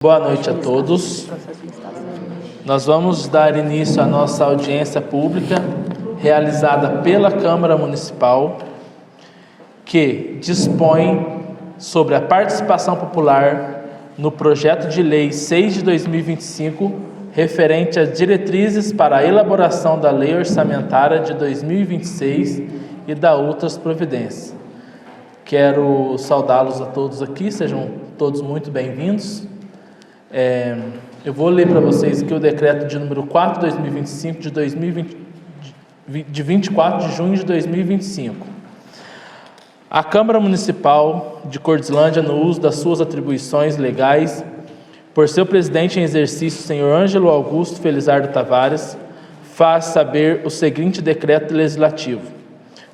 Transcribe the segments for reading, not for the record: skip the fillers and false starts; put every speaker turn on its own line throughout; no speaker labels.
Boa noite a todos. Nós vamos dar início à nossa audiência pública realizada pela Câmara Municipal, que dispõe sobre a participação popular no projeto de lei 6 de 2025, referente às diretrizes para a elaboração da lei orçamentária de 2026 e da outras providências. Quero saudá-los a todos aqui, sejam todos muito bem-vindos. Eu vou ler para vocês aqui o decreto de número 4 de 2025, de 24 de junho de 2025. A Câmara Municipal de Cordilândia, no uso das suas atribuições legais, por seu presidente em exercício, senhor Ângelo Augusto Felizardo Tavares, faz saber o seguinte decreto legislativo.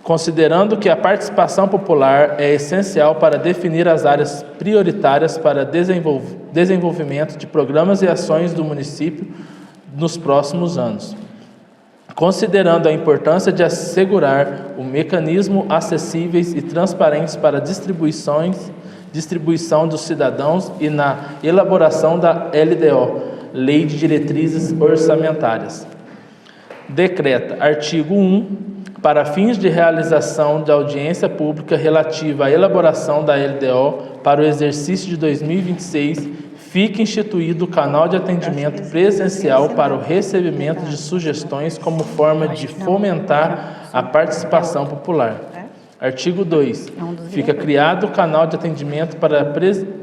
Considerando que a participação popular é essencial para definir as áreas prioritárias para desenvolvimento de programas e ações do município nos próximos anos. Considerando a importância de assegurar o mecanismo acessíveis e transparentes para distribuição dos cidadãos e na elaboração da LDO, Lei de Diretrizes Orçamentárias. Decreta, artigo 1, para fins de realização de audiência pública relativa à elaboração da LDO para o exercício de 2026, fica instituído o canal de atendimento presencial para o recebimento de sugestões como forma de fomentar a participação popular. Artigo 2. Fica criado o canal de atendimento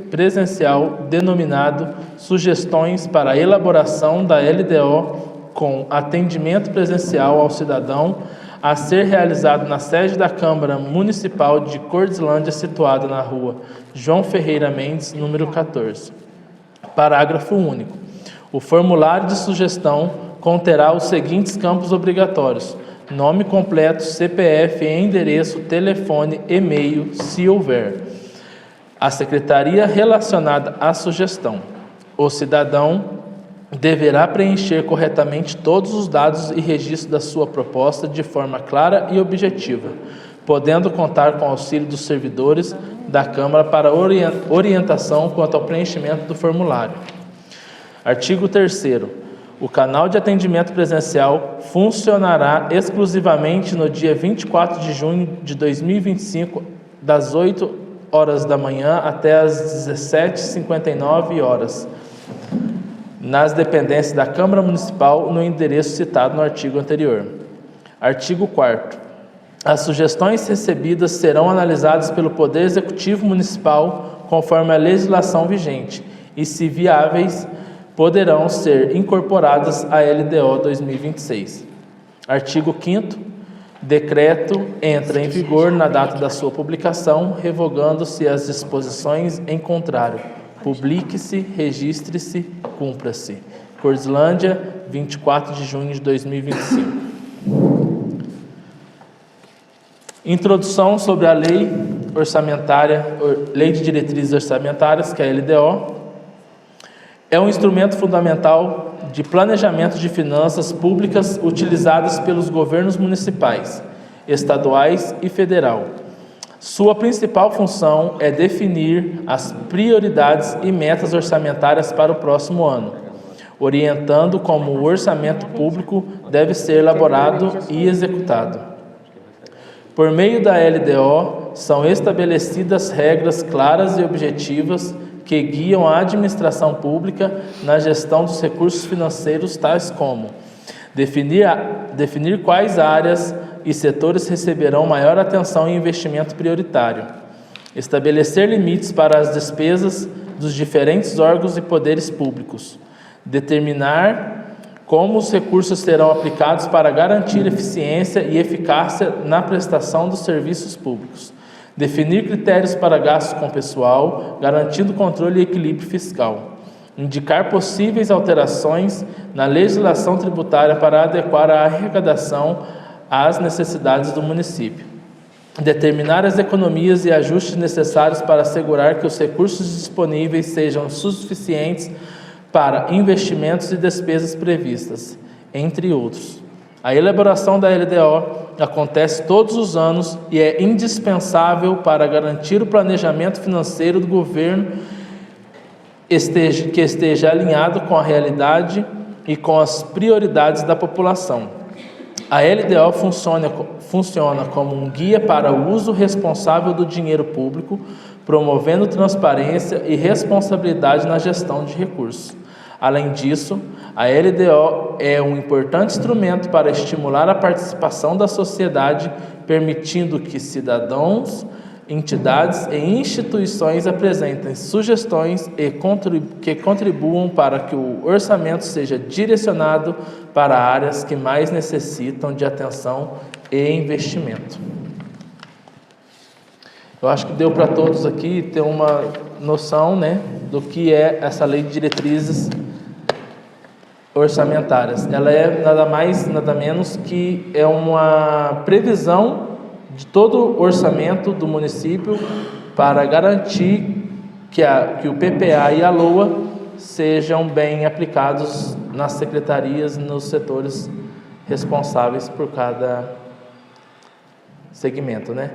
presencial denominado Sugestões para a elaboração da LDO com atendimento presencial ao cidadão a ser realizado na sede da Câmara Municipal de Cordilândia, situada na rua João Ferreira Mendes, número 14. Parágrafo único. O formulário de sugestão conterá os seguintes campos obrigatórios: nome completo, CPF, endereço, telefone, e-mail, se houver. A secretaria relacionada à sugestão. O cidadão deverá preencher corretamente todos os dados e registros da sua proposta de forma clara e objetiva, podendo contar com o auxílio dos servidores da Câmara para orientação quanto ao preenchimento do formulário. Artigo 3º. O canal de atendimento presencial funcionará exclusivamente no dia 24 de junho de 2025, das 8 horas da manhã até as 17h59, nas dependências da Câmara Municipal, no endereço citado no artigo anterior. Artigo 4º. As sugestões recebidas serão analisadas pelo Poder Executivo Municipal conforme a legislação vigente e, se viáveis, poderão ser incorporadas à LDO 2026. Artigo 5º. Decreto entra em vigor na data da sua publicação, revogando-se as disposições em contrário. Publique-se, registre-se, cumpra-se. Cordilândia, 24 de junho de 2025. Introdução sobre a Lei Orçamentária, Lei de Diretrizes Orçamentárias, que é a LDO. É um instrumento fundamental de planejamento de finanças públicas utilizadas pelos governos municipais, estaduais e federal. Sua principal função é definir as prioridades e metas orçamentárias para o próximo ano, orientando como o orçamento público deve ser elaborado e executado. Por meio da LDO, são estabelecidas regras claras e objetivas que guiam a administração pública na gestão dos recursos financeiros, tais como definir quais áreas e setores receberão maior atenção e investimento prioritário, estabelecer limites para as despesas dos diferentes órgãos e poderes públicos, determinar como os recursos serão aplicados para garantir eficiência e eficácia na prestação dos serviços públicos, definir critérios para gastos com pessoal, garantindo controle e equilíbrio fiscal, indicar possíveis alterações na legislação tributária para adequar a arrecadação às necessidades do município, determinar as economias e ajustes necessários para assegurar que os recursos disponíveis sejam suficientes para investimentos e despesas previstas, entre outros. A elaboração da LDO acontece todos os anos e é indispensável para garantir o planejamento financeiro do governo que esteja alinhado com a realidade e com as prioridades da população. A LDO funciona como um guia para o uso responsável do dinheiro público, promovendo transparência e responsabilidade na gestão de recursos. Além disso, a LDO é um importante instrumento para estimular a participação da sociedade, permitindo que cidadãos, entidades e instituições apresentem sugestões que contribuam para que o orçamento seja direcionado para áreas que mais necessitam de atenção e investimento. Eu acho que deu para todos aqui ter uma noção, né, do que é essa lei de diretrizes orçamentárias. Ela é nada mais, nada menos que é uma previsão de todo o orçamento do município para garantir que o PPA e a LOA sejam bem aplicados nas secretarias, nos setores responsáveis por cada segmento, né?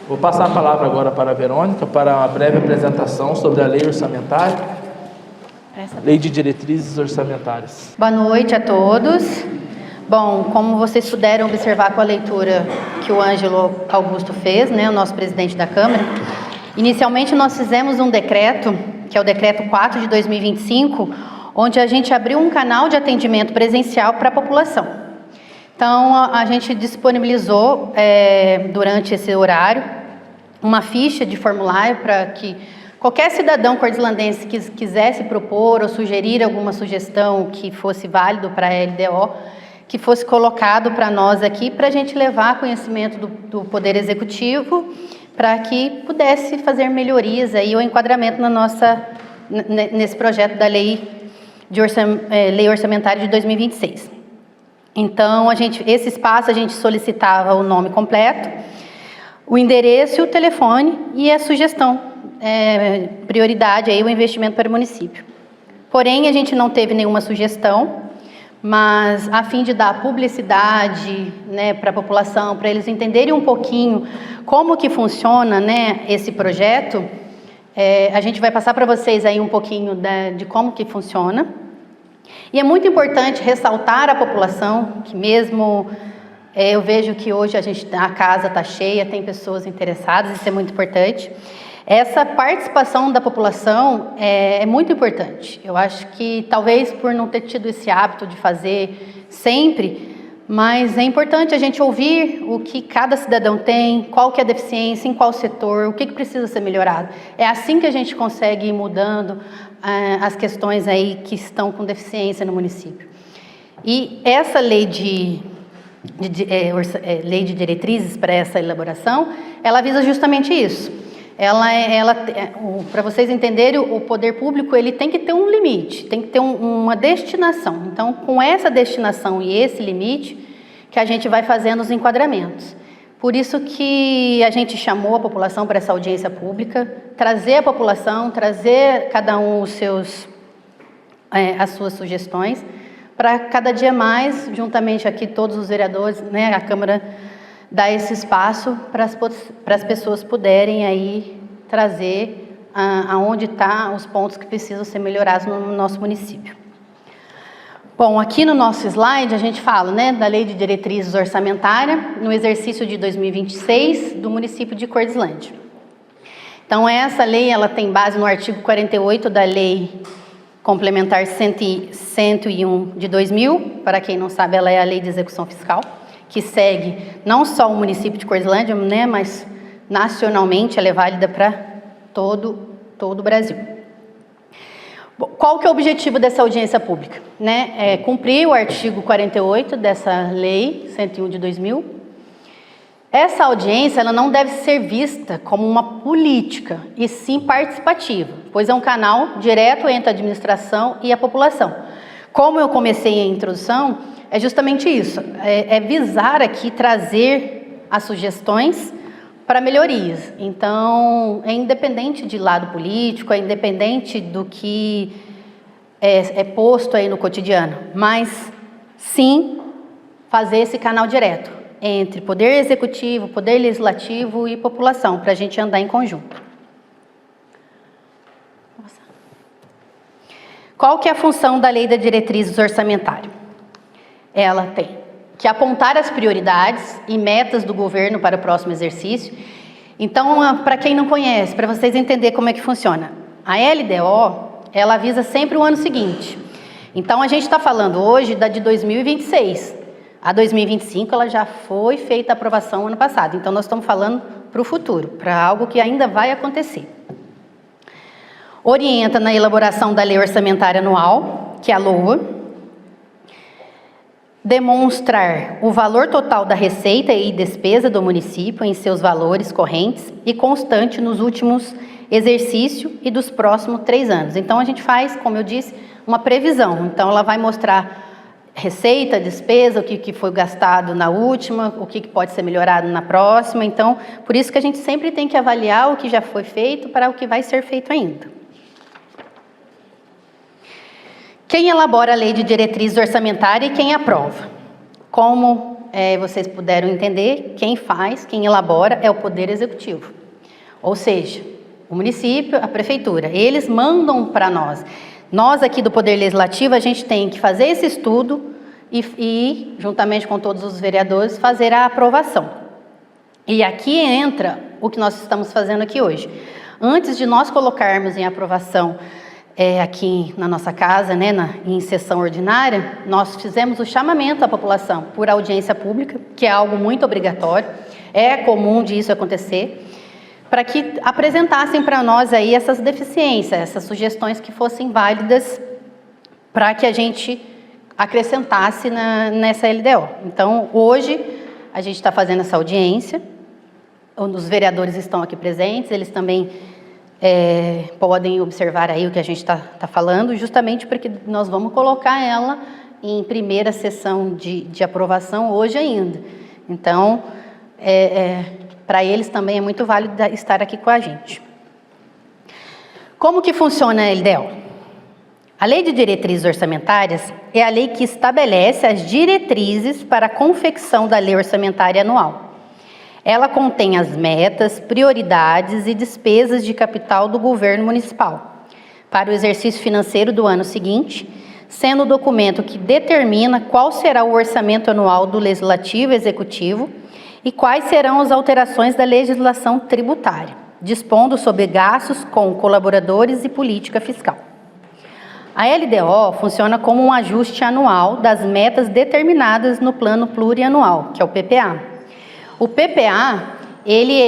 Vou passar a palavra agora para a Verônica para uma breve apresentação sobre a lei orçamentária, lei de diretrizes orçamentárias.
Boa noite a todos. Bom, como vocês puderam observar com a leitura que o Ângelo Augusto fez, né, o nosso presidente da Câmara, inicialmente nós fizemos um decreto, que é o decreto 4 de 2025, onde a gente abriu um canal de atendimento presencial para a população. Então, a gente disponibilizou, durante esse horário, uma ficha de formulário para que qualquer cidadão cordislandense que quisesse propor ou sugerir alguma sugestão que fosse válido para a LDO, que fosse colocado para nós aqui, para a gente levar a conhecimento do Poder Executivo, para que pudesse fazer melhorias aí, ou enquadramento nesse projeto da lei orçamentária de 2026. Então, esse espaço a gente solicitava o nome completo, o endereço e o telefone e a sugestão, prioridade aí o investimento para o município. Porém, a gente não teve nenhuma sugestão, mas a fim de dar publicidade, né, para a população, para eles entenderem um pouquinho como que funciona, né, esse projeto, a gente vai passar para vocês aí um pouquinho de como que funciona. E é muito importante ressaltar à população que mesmo eu vejo que hoje a casa está cheia, tem pessoas interessadas, isso é muito importante. Essa participação da população é muito importante. Eu acho que talvez por não ter tido esse hábito de fazer sempre, mas é importante a gente ouvir o que cada cidadão tem, qual que é a deficiência, em qual setor, o que precisa ser melhorado. É assim que a gente consegue ir mudando as questões aí que estão com deficiência no município. E essa lei de diretrizes para essa elaboração, ela visa justamente isso. Para vocês entenderem, o poder público ele tem que ter um limite, tem que ter uma destinação. Então, com essa destinação e esse limite, que a gente vai fazendo os enquadramentos. Por isso que a gente chamou a população para essa audiência pública, trazer a população, trazer cada um as suas sugestões, para cada dia mais, juntamente aqui todos os vereadores, né, a Câmara dar esse espaço para as pessoas puderem aí trazer aonde estão os pontos que precisam ser melhorados no nosso município. Bom, aqui no nosso slide a gente fala, né, da Lei de Diretrizes Orçamentária no exercício de 2026 do município de Cordislândia. Então essa lei ela tem base no artigo 48 da Lei Complementar 101 de 2000, para quem não sabe ela é a Lei de Execução Fiscal, que segue não só o município de Cordislândia, né, mas nacionalmente ela é válida para todo o Brasil. Qual que é o objetivo dessa audiência pública? Né? É cumprir o artigo 48 dessa Lei 101 de 2000. Essa audiência ela não deve ser vista como uma política, e sim participativa, pois é um canal direto entre a administração e a população. Como eu comecei a introdução, é justamente isso, é visar aqui trazer as sugestões para melhorias. Então, é independente de lado político, é independente do que é posto aí no cotidiano, mas sim fazer esse canal direto entre poder executivo, poder legislativo e população, para a gente andar em conjunto. Qual que é a função da Lei da Diretrizes Orçamentária? Ela tem que apontar as prioridades e metas do governo para o próximo exercício. Então, para quem não conhece, para vocês entenderem como é que funciona, a LDO, ela avisa sempre o ano seguinte. Então, a gente está falando hoje da de 2026. A 2025, ela já foi feita a aprovação ano passado. Então, nós estamos falando para o futuro, para algo que ainda vai acontecer. Orienta na elaboração da Lei Orçamentária Anual, que é a LOA. Demonstrar o valor total da receita e despesa do município em seus valores correntes e constante nos últimos exercícios e dos próximos 3 anos. Então, a gente faz, como eu disse, uma previsão. Então, ela vai mostrar receita, despesa, o que foi gastado na última, o que pode ser melhorado na próxima. Então, por isso que a gente sempre tem que avaliar o que já foi feito para o que vai ser feito ainda. Quem elabora a Lei de Diretrizes Orçamentárias e quem aprova? Como vocês puderam entender, quem faz, quem elabora é o Poder Executivo. Ou seja, o município, a prefeitura, eles mandam para nós. Nós aqui do Poder Legislativo, a gente tem que fazer esse estudo e, juntamente com todos os vereadores, fazer a aprovação. E aqui entra o que nós estamos fazendo aqui hoje. Antes de nós colocarmos em aprovação aqui na nossa casa, né, em sessão ordinária, nós fizemos o chamamento à população por audiência pública, que é algo muito obrigatório, é comum disso acontecer, para que apresentassem para nós aí essas deficiências, essas sugestões que fossem válidas para que a gente acrescentasse nessa LDO. Então, hoje, a gente está fazendo essa audiência, os vereadores estão aqui presentes, eles também podem observar aí o que a gente está falando, justamente porque nós vamos colocar ela em primeira sessão de aprovação hoje ainda. Então, para eles também é muito válido estar aqui com a gente. Como que funciona a LDO? A Lei de Diretrizes Orçamentárias é a lei que estabelece as diretrizes para a confecção da Lei Orçamentária Anual. Ela contém as metas, prioridades e despesas de capital do governo municipal para o exercício financeiro do ano seguinte, sendo o documento que determina qual será o orçamento anual do Legislativo e Executivo e quais serão as alterações da legislação tributária, dispondo sobre gastos com colaboradores e política fiscal. A LDO funciona como um ajuste anual das metas determinadas no Plano Plurianual, que é o PPA. O PPA, ele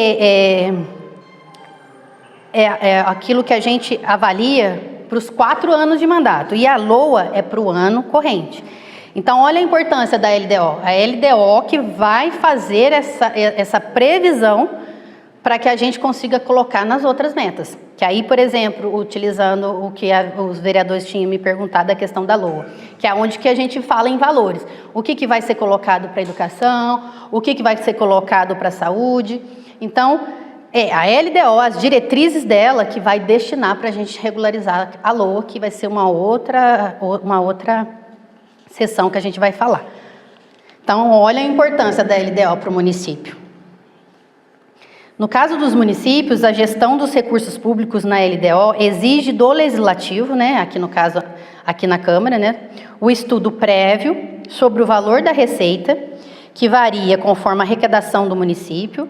é aquilo que a gente avalia para os 4 anos de mandato, e a LOA é para o ano corrente. Então, olha a importância da LDO. A LDO que vai fazer essa previsão para que a gente consiga colocar nas outras metas. Que aí, por exemplo, utilizando o que os vereadores tinham me perguntado, a questão da LOA, que é onde que a gente fala em valores. O que vai ser colocado para a educação, o que vai ser colocado para a saúde. Então, a LDO, as diretrizes dela, que vai destinar para a gente regularizar a LOA, que vai ser uma outra sessão que a gente vai falar. Então, olha a importância da LDO para o município. No caso dos municípios, a gestão dos recursos públicos na LDO exige do Legislativo, né, aqui no caso, aqui na Câmara, né, o estudo prévio sobre o valor da receita, que varia conforme a arrecadação do município,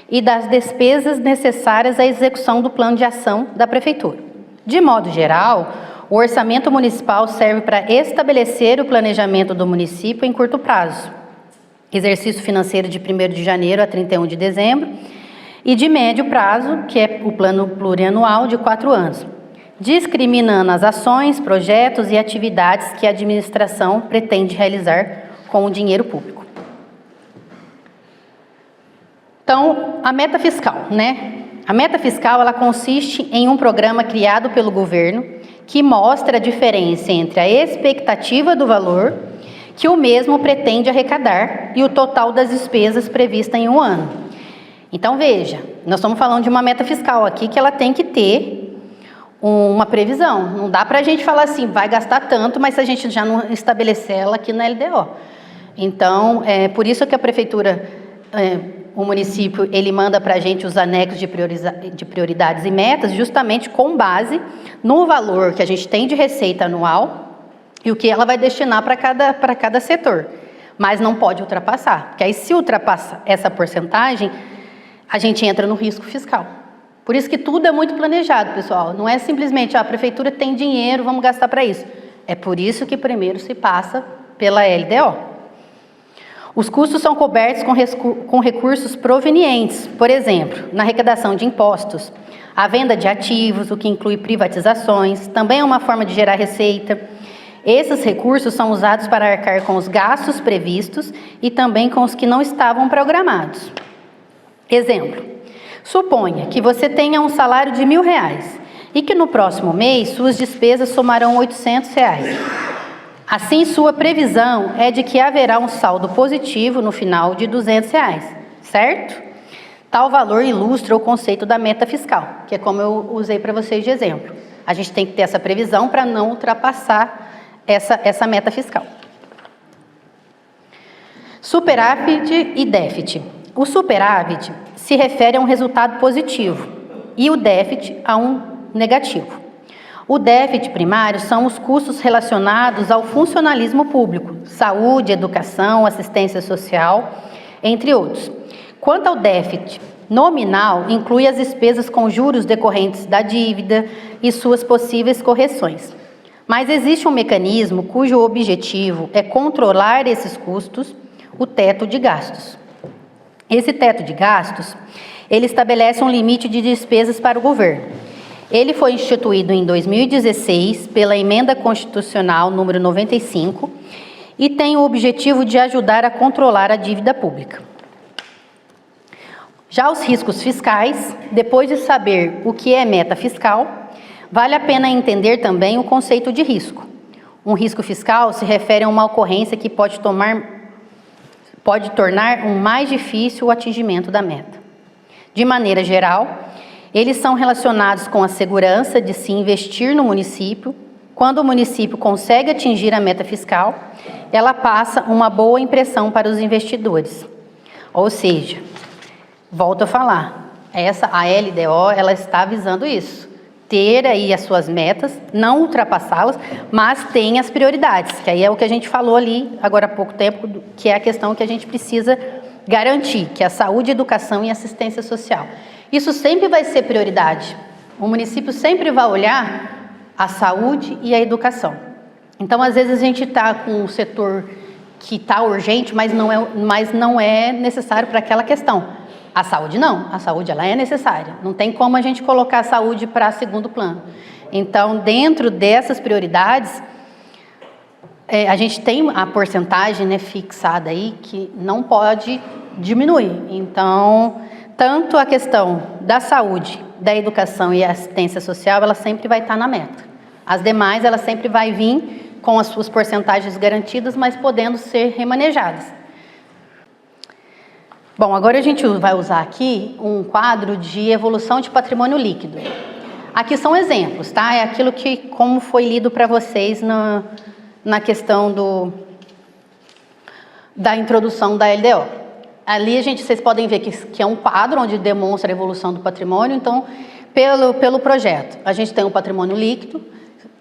e das despesas necessárias à execução do plano de ação da Prefeitura. De modo geral, o orçamento municipal serve para estabelecer o planejamento do município em curto prazo, exercício financeiro de 1º de janeiro a 31 de dezembro, e de médio prazo, que é o plano plurianual de 4 anos, discriminando as ações, projetos e atividades que a administração pretende realizar com o dinheiro público. Então, a meta fiscal, né? A meta fiscal, ela consiste em um programa criado pelo governo que mostra a diferença entre a expectativa do valor que o mesmo pretende arrecadar e o total das despesas previstas em um ano. Então, veja, nós estamos falando de uma meta fiscal aqui que ela tem que ter uma previsão. Não dá para a gente falar assim, vai gastar tanto, mas se a gente já não estabelecer ela aqui na LDO. Então, por isso que a Prefeitura o município ele manda para a gente os anexos de prioridades e metas, justamente com base no valor que a gente tem de receita anual e o que ela vai destinar para cada setor. Mas não pode ultrapassar, porque aí se ultrapassa essa porcentagem, a gente entra no risco fiscal. Por isso que tudo é muito planejado, pessoal. Não é simplesmente, a prefeitura tem dinheiro, vamos gastar para isso. É por isso que primeiro se passa pela LDO. Os custos são cobertos com recursos provenientes, por exemplo, na arrecadação de impostos, a venda de ativos, o que inclui privatizações, também é uma forma de gerar receita. Esses recursos são usados para arcar com os gastos previstos e também com os que não estavam programados. Exemplo, suponha que você tenha um salário de R$1.000 e que no próximo mês suas despesas somarão R$800. Assim, sua previsão é de que haverá um saldo positivo no final de R$200, certo? Tal valor ilustra o conceito da meta fiscal, que é como eu usei para vocês de exemplo. A gente tem que ter essa previsão para não ultrapassar essa meta fiscal. Superávit e déficit. O superávit se refere a um resultado positivo e o déficit a um negativo. O déficit primário são os custos relacionados ao funcionalismo público, saúde, educação, assistência social, entre outros. Quanto ao déficit nominal, inclui as despesas com juros decorrentes da dívida e suas possíveis correções. Mas existe um mecanismo cujo objetivo é controlar esses custos, o teto de gastos. Esse teto de gastos, ele estabelece um limite de despesas para o governo. Ele foi instituído em 2016 pela Emenda Constitucional número 95 e tem o objetivo de ajudar a controlar a dívida pública. Já os riscos fiscais, depois de saber o que é meta fiscal, vale a pena entender também o conceito de risco. Um risco fiscal se refere a uma ocorrência que pode tornar mais difícil o atingimento da meta. De maneira geral, eles são relacionados com a segurança de se investir no município. Quando o município consegue atingir a meta fiscal, ela passa uma boa impressão para os investidores. Ou seja, volto a falar, a LDO ela está visando isso, ter aí as suas metas, não ultrapassá-las, mas tem as prioridades, que aí é o que a gente falou ali agora há pouco tempo, que é a questão que a gente precisa garantir, que é a saúde, educação e assistência social. Isso sempre vai ser prioridade. O município sempre vai olhar a saúde e a educação. Então, às vezes, a gente está com um setor que está urgente, mas não é necessário para aquela questão. A saúde não. A saúde ela é necessária. Não tem como a gente colocar a saúde para segundo plano. Então, dentro dessas prioridades, a gente tem a porcentagem, né, fixada aí que não pode diminuir. Então, tanto a questão da saúde, da educação e assistência social, ela sempre vai estar na meta. As demais, ela sempre vai vir com as suas porcentagens garantidas, mas podendo ser remanejadas. Bom, agora a gente vai usar aqui um quadro de evolução de patrimônio líquido. Aqui são exemplos, tá? É aquilo que, como foi lido para vocês na questão da introdução da LDO. Ali vocês podem ver que é um quadro onde demonstra a evolução do patrimônio. Então, pelo projeto, a gente tem um patrimônio líquido.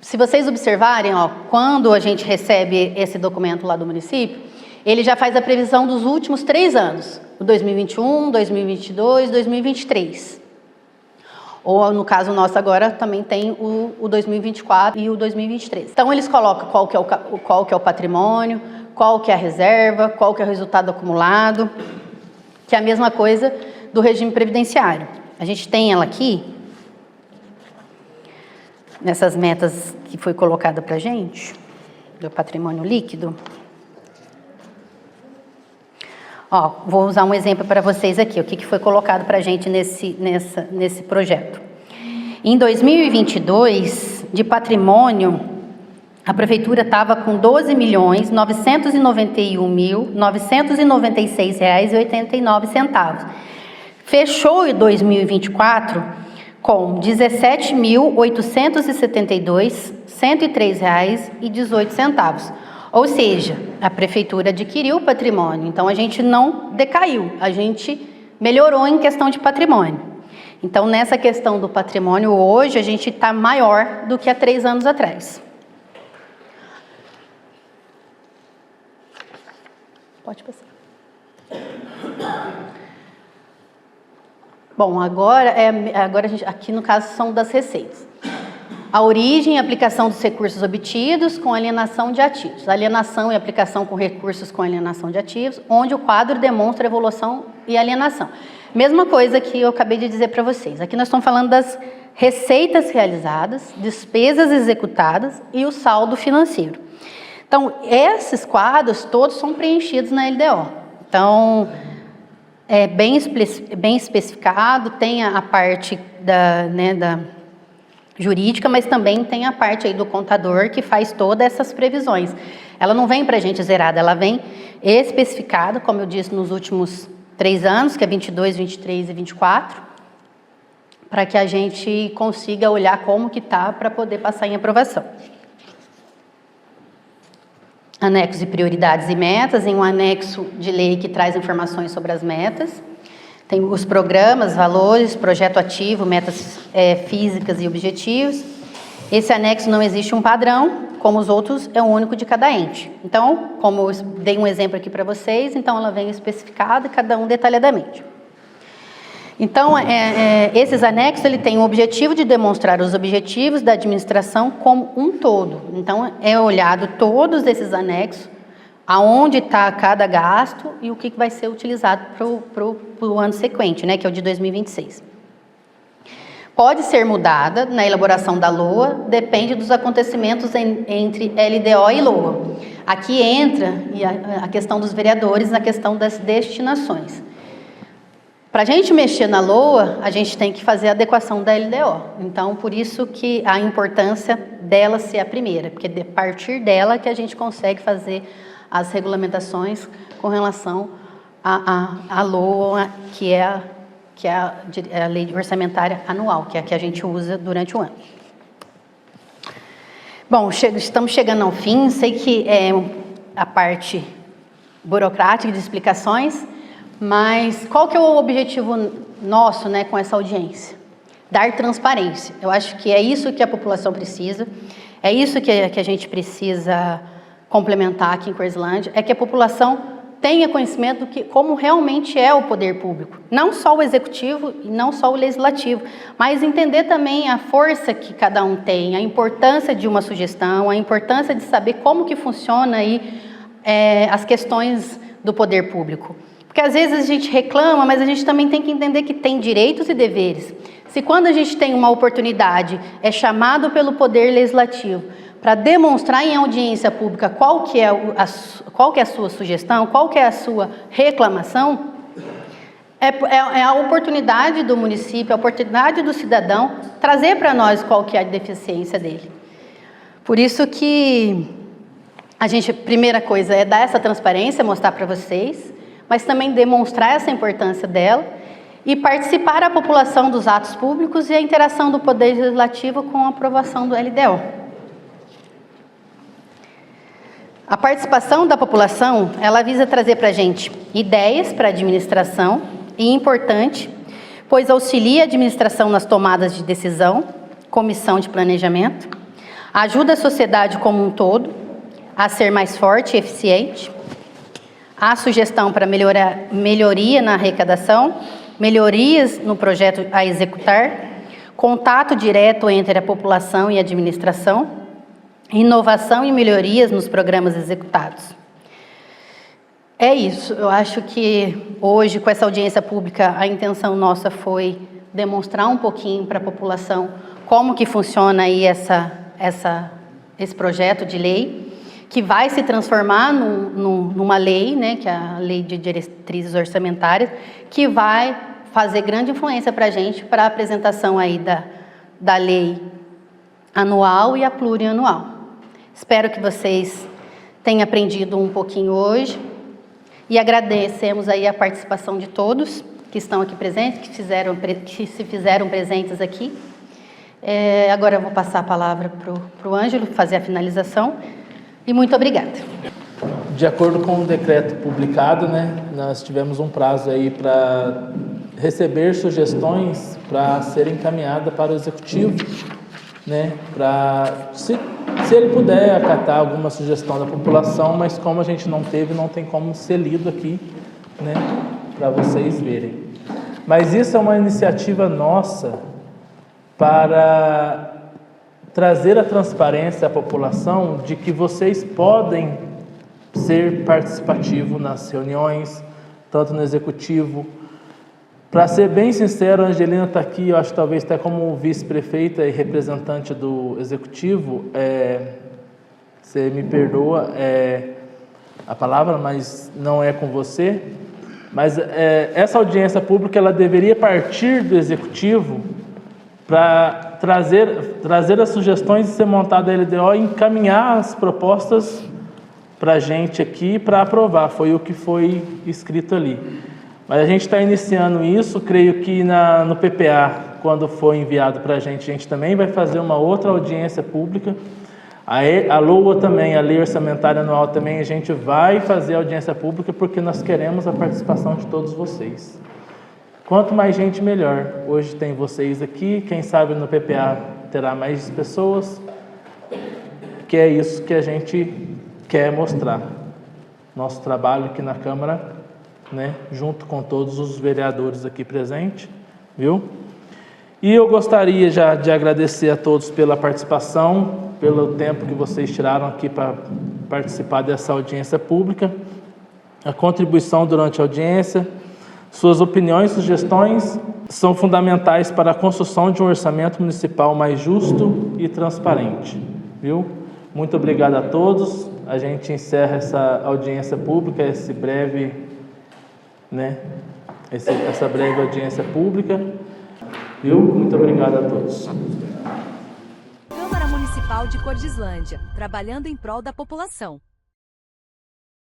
Se vocês observarem, quando a gente recebe esse documento lá do município, ele já faz a previsão dos últimos 3 anos, o 2021, 2022, 2023. Ou, no caso nosso agora, também tem o 2024 e o 2023. Então, eles colocam qual que é o patrimônio, qual que é a reserva, qual que é o resultado acumulado, que é a mesma coisa do regime previdenciário. A gente tem ela aqui, nessas metas que foi colocada para a gente, do patrimônio líquido. Vou usar um exemplo para vocês aqui, o que foi colocado para a gente nesse projeto. Em 2022, de patrimônio, a prefeitura estava com R$ 12.991.996,89. Fechou em 2024 com R$ 17.872.103,18. Ou seja, a prefeitura adquiriu o patrimônio, então a gente não decaiu, a gente melhorou em questão de patrimônio. Então, nessa questão do patrimônio, hoje a gente está maior do que há 3 anos atrás. Pode passar. Bom, agora a gente, aqui no caso são das receitas. A origem e aplicação dos recursos obtidos com alienação de ativos. Alienação e aplicação com recursos com alienação de ativos, onde o quadro demonstra evolução e alienação. Mesma coisa que eu acabei de dizer para vocês. Aqui nós estamos falando das receitas realizadas, despesas executadas e o saldo financeiro. Então, esses quadros todos são preenchidos na LDO. Então, é bem especificado, tem a parte da jurídica, mas também tem a parte aí do contador que faz todas essas previsões. Ela não vem para a gente zerada, ela vem especificada, como eu disse, nos últimos 3 anos, que é 22, 23 e 24, para que a gente consiga olhar como que está para poder passar em aprovação. Anexos de prioridades e metas, em um anexo de lei que traz informações sobre as metas. Tem os programas, valores, projeto ativo, metas físicas e objetivos. Esse anexo não existe um padrão, como os outros, é o único de cada ente. Então, como eu dei um exemplo aqui para vocês, então ela vem especificada, cada um detalhadamente. Então, esses anexos, ele tem o objetivo de demonstrar os objetivos da administração como um todo. Então, é olhado todos esses anexos, aonde está cada gasto e o que vai ser utilizado para o ano sequente, né, que é o de 2026. Pode ser mudada na elaboração da LOA, depende dos acontecimentos entre LDO e LOA. Aqui entra a questão dos vereadores, na questão das destinações. Para a gente mexer na LOA, a gente tem que fazer a adequação da LDO. Então, por isso que a importância dela ser a primeira, porque a partir dela que a gente consegue fazer as regulamentações com relação à LOA, que é a lei orçamentária anual, que é a que a gente usa durante o ano. Bom, estamos chegando ao fim. Sei que é a parte burocrática de explicações, mas qual que é o objetivo nosso, né, com essa audiência? Dar transparência. Eu acho que é isso que a população precisa, é isso que a gente precisa complementar aqui em Coislândia, é que a população tenha conhecimento do que, como realmente é o poder público. Não só o executivo e não só o legislativo, mas entender também a força que cada um tem, a importância de uma sugestão, a importância de saber como que funciona aí, as questões do poder público. Porque às vezes a gente reclama, mas a gente também tem que entender que tem direitos e deveres. Se quando a gente tem uma oportunidade, é chamado pelo poder legislativo para demonstrar em audiência pública qual que é a sua sugestão, qual que é a sua reclamação, é a oportunidade do município, a oportunidade do cidadão trazer para nós qual que é a deficiência dele. Por isso que primeira coisa é dar essa transparência, mostrar para vocês, mas também demonstrar essa importância dela e participar a população dos atos públicos e a interação do Poder Legislativo com a aprovação do LDO. A participação da população, ela visa trazer para a gente ideias para a administração e importante, pois auxilia a administração nas tomadas de decisão, comissão de planejamento, ajuda a sociedade como um todo a ser mais forte e eficiente, há sugestão para melhoria na arrecadação, melhorias no projeto a executar, contato direto entre a população e a administração, inovação e melhorias nos programas executados. É isso, eu acho que hoje, com essa audiência pública, a intenção nossa foi demonstrar um pouquinho para a população como que funciona aí esse projeto de lei, que vai se transformar numa lei, né, que é a Lei de Diretrizes Orçamentárias, que vai fazer grande influência para a gente, para a apresentação aí da lei anual e a plurianual. Espero que vocês tenham aprendido um pouquinho hoje e agradecemos aí a participação de todos que estão aqui presentes, que se fizeram presentes aqui. Agora eu vou passar a palavra para o Ângelo fazer a finalização e muito obrigada.
De acordo com o decreto publicado, né, nós tivemos um prazo aí para receber sugestões para serem encaminhadas para o executivo, né? Se ele puder acatar alguma sugestão da população, mas como a gente não teve, não tem como ser lido aqui, né? Para vocês verem. Mas isso é uma iniciativa nossa para trazer a transparência à população de que vocês podem ser participativos nas reuniões, tanto no executivo. Para ser bem sincero, a Angelina está aqui, eu acho que talvez até como vice-prefeita e representante do executivo, você me perdoa a palavra, mas não é com você. Mas essa audiência pública ela deveria partir do executivo para trazer as sugestões e ser montada a LDO e encaminhar as propostas para a gente aqui para aprovar. Foi o que foi escrito ali. Mas a gente está iniciando isso, creio que no PPA, quando for enviado para a gente também vai fazer uma outra audiência pública. A LOA também, a Lei Orçamentária Anual também, a gente vai fazer audiência pública porque nós queremos a participação de todos vocês. Quanto mais gente, melhor. Hoje tem vocês aqui, quem sabe no PPA terá mais pessoas, que é isso que a gente quer mostrar. Nosso trabalho aqui na Câmara, né, junto com todos os vereadores aqui presentes, viu? E eu gostaria já de agradecer a todos pela participação, pelo tempo que vocês tiraram aqui para participar dessa audiência pública, a contribuição durante a audiência, suas opiniões e sugestões são fundamentais para a construção de um orçamento municipal mais justo e transparente, viu? Muito obrigado a todos, a gente encerra essa audiência pública, essa breve audiência pública, viu? Muito obrigado a todos.
Câmara Municipal de Cordislândia, trabalhando em prol da população.